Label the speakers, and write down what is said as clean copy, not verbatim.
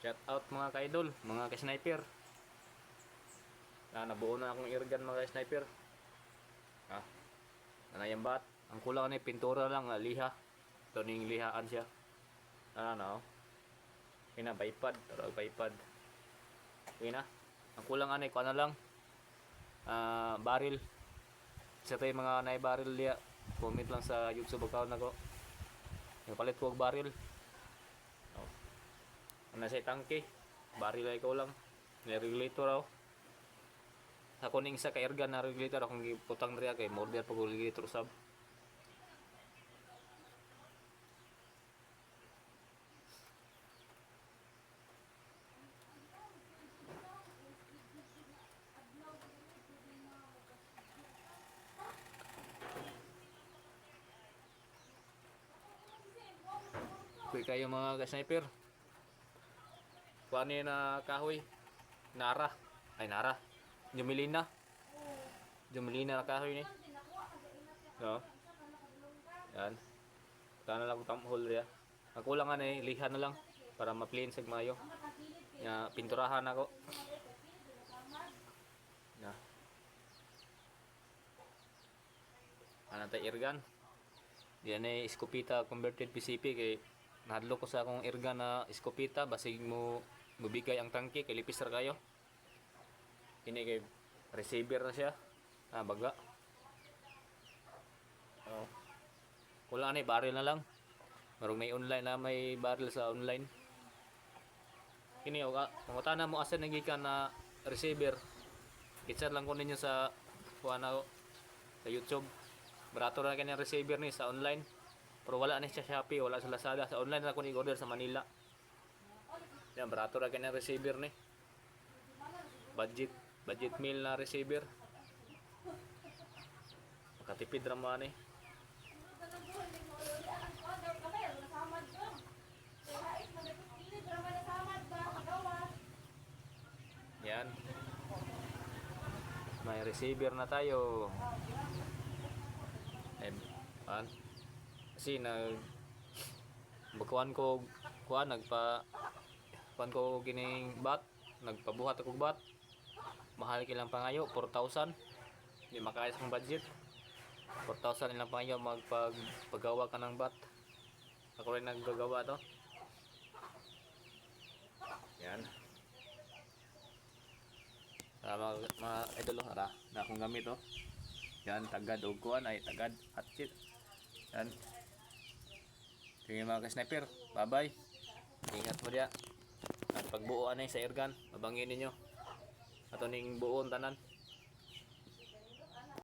Speaker 1: Shout out mga ka-idol, mga ka-sniper. Nabuo na akong airgun mga ka-sniper. Nanayang bat. Ang kulang na pintura lang, liha. Ito ning lihaan siya. Baypad. Baypad. Okay na. Ang kulang anay, kuha na lang. Barrel. Isa tayo mga barrel liya. Comment lang sa YouTube account na ko. Yung palit ko barrel. Ano sa tangke. Barrel ay ko lang. Regulator ako. Ako ning isa ka airgun na regulator akong putang riya kay model pag regulator sab. Kuy kayo mga ka-sniper. Kuha niyo na kahoy. Nara. Jumelina na kahoy ni. No. Yan. Kana lang tamhol riya. Ang kulang nga liha na lang para ma-plain sag mayo. Ya pinturahan ako. Ya. Ana ta airgun. Yan ay Escopeta converted PCP kay nahadlo ko sa akong airgun na Escopeta basig mo mubigay ang tangke kay lipis ra kayo. Kini kay receiver na siya. Baga. Kulang ni barrel na lang. Marong may online na may barrel sa online. Kini kung utana mo asa nagikan na receiver. Kitsa lang ko ninyo sa kuana sa YouTube. Barato na kanya receiver ni sa online. Pero wala na siya Shopee, wala sa Lazada. Sa online na ko ni-order sa Manila. Yan, barato na kanya receiver ni. Budget meal na receiver. Makatipid raman eh. Yan. May receiver na tayo. Kasi kuan ko gining bat, nagpabuhat ako bat. Mahal kilang pangayo 4,000. Hindi makaya sa budget. 4,000 ilang pangayo magpagawa ka ng bat. Ako rin naggagawa to. Yan. Mga idol na akong gamit to. Yan, tagad o kuan ay tagad hatchet. Yan. Sige mga ka-sniper, bye bye. Ingat mo diya. At pagbuuan ay sa airgun, mabangin ninyo. Ato ning buon tanan.